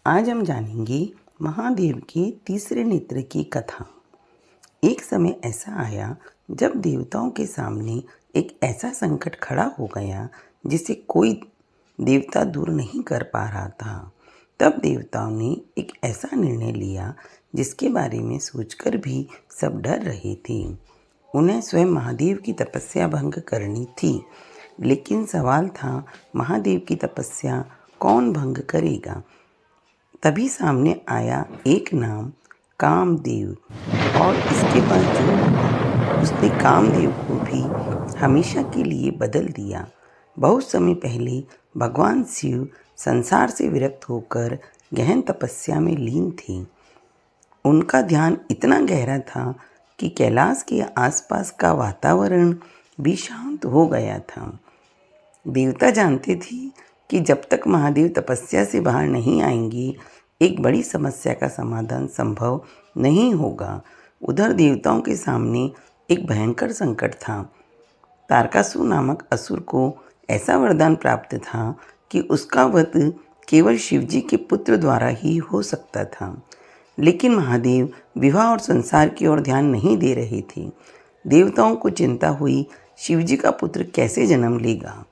आज हम जानेंगे महादेव के तीसरे नेत्र की कथा। एक समय ऐसा आया जब देवताओं के सामने एक ऐसा संकट खड़ा हो गया जिसे कोई देवता दूर नहीं कर पा रहा था। तब देवताओं ने एक ऐसा निर्णय लिया जिसके बारे में सोचकर भी सब डर रहे थे। उन्हें स्वयं महादेव की तपस्या भंग करनी थी, लेकिन सवाल था महादेव की तपस्या कौन भंग करेगा। तभी सामने आया एक नाम कामदेव, और इसके बाद जो हुआ उसने कामदेव को भी हमेशा के लिए बदल दिया। बहुत समय पहले भगवान शिव संसार से विरक्त होकर गहन तपस्या में लीन थे। उनका ध्यान इतना गहरा था कि कैलाश के आसपास का वातावरण भी शांत हो गया था। देवता जानते थे कि जब तक महादेव तपस्या से बाहर नहीं आएंगे एक बड़ी समस्या का समाधान संभव नहीं होगा। उधर देवताओं के सामने एक भयंकर संकट था। तारकासुर नामक असुर को ऐसा वरदान प्राप्त था कि उसका वध केवल शिवजी के पुत्र द्वारा ही हो सकता था, लेकिन महादेव विवाह और संसार की ओर ध्यान नहीं दे रहे थे। देवताओं को चिंता हुई शिवजी का पुत्र कैसे जन्म लेगा।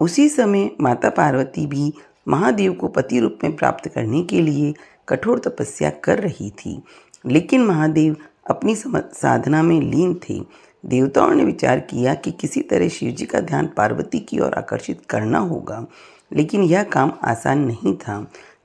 उसी समय माता पार्वती भी महादेव को पति रूप में प्राप्त करने के लिए कठोर तपस्या कर रही थी, लेकिन महादेव अपनी साधना में लीन थे। देवताओं ने विचार किया कि किसी तरह शिवजी का ध्यान पार्वती की ओर आकर्षित करना होगा, लेकिन यह काम आसान नहीं था,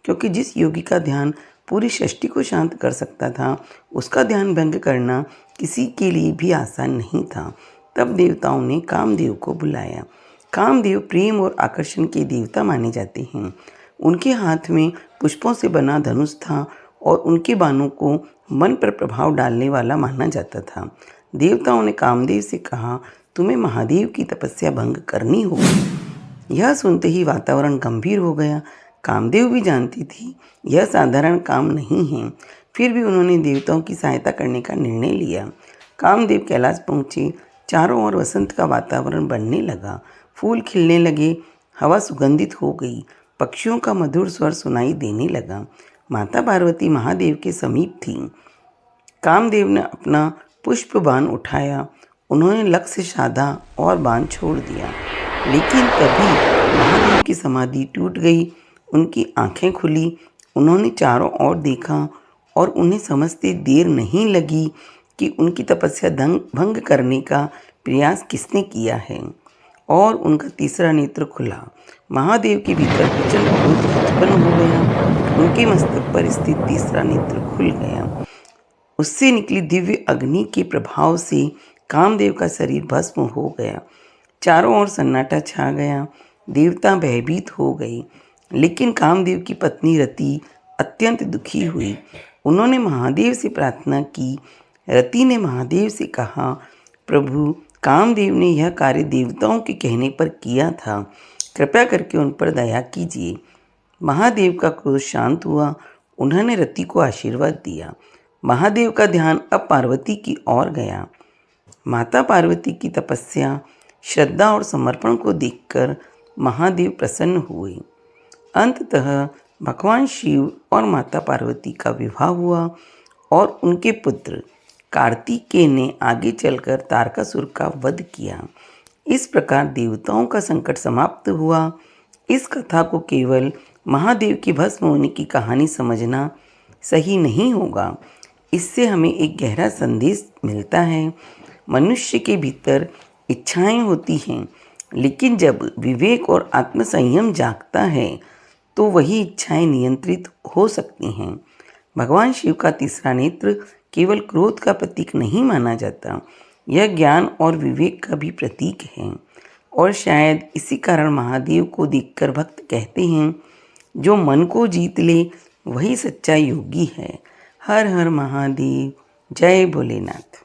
क्योंकि जिस योगी का ध्यान पूरी सृष्टि को शांत कर सकता था उसका ध्यान भंग करना किसी के लिए भी आसान नहीं था। तब देवताओं ने कामदेव को बुलाया। कामदेव प्रेम और आकर्षण के देवता माने जाते हैं। उनके हाथ में पुष्पों से बना धनुष था और उनके बाणों को मन पर प्रभाव डालने वाला माना जाता था। देवताओं ने कामदेव से कहा, तुम्हें महादेव की तपस्या भंग करनी होगी। यह सुनते ही वातावरण गंभीर हो गया। कामदेव भी जानती थी यह साधारण काम नहीं है, फिर भी उन्होंने देवताओं की सहायता करने का निर्णय लिया। कामदेव कैलाश पहुँचे। चारों ओर वसंत का वातावरण बनने लगा। फूल खिलने लगे, हवा सुगंधित हो गई, पक्षियों का मधुर स्वर सुनाई देने लगा। माता पार्वती महादेव के समीप थीं। कामदेव ने अपना पुष्प बाण उठाया। उन्होंने लक्ष्य साधा और बाण छोड़ दिया, लेकिन तभी महादेव की समाधि टूट गई। उनकी आंखें खुली। उन्होंने चारों ओर देखा और उन्हें समझते देर नहीं लगी कि उनकी तपस्या भंग करने का प्रयास किसने किया है, और उनका तीसरा नेत्र खुला। महादेव के भीतर प्रचंड क्रोध उत्पन्न हो गया। उनके मस्तक पर स्थित तीसरा नेत्र खुल गया। उससे निकली दिव्य अग्नि के प्रभाव से कामदेव का शरीर भस्म हो गया। चारों ओर सन्नाटा छा गया। देवता भयभीत हो गए, लेकिन कामदेव की पत्नी रति अत्यंत दुखी हुई। उन्होंने महादेव से प्रार्थना की। रति ने महादेव से कहा, प्रभु, कामदेव ने यह कार्य देवताओं के कहने पर किया था, कृपया करके उन पर दया कीजिए। महादेव का क्रोध शांत हुआ। उन्होंने रति को आशीर्वाद दिया। महादेव का ध्यान अब पार्वती की ओर गया। माता पार्वती की तपस्या, श्रद्धा और समर्पण को देखकर महादेव प्रसन्न हुए। अंततः भगवान शिव और माता पार्वती का विवाह हुआ और उनके पुत्र कार्तिकेय ने आगे चलकर तारकासुर का वध किया। इस प्रकार देवताओं का संकट समाप्त हुआ। इस कथा को केवल महादेव की भस्म होने की कहानी समझना सही नहीं होगा। इससे हमें एक गहरा संदेश मिलता है। मनुष्य के भीतर इच्छाएं होती हैं, लेकिन जब विवेक और आत्मसंयम जागता है तो वही इच्छाएं नियंत्रित हो सकती हैं। भगवान शिव का तीसरा नेत्र केवल क्रोध का प्रतीक नहीं माना जाता, यह ज्ञान और विवेक का भी प्रतीक है। और शायद इसी कारण महादेव को देखकर भक्त कहते हैं, जो मन को जीत ले वही सच्चा योगी है। हर हर महादेव, जय भोलेनाथ।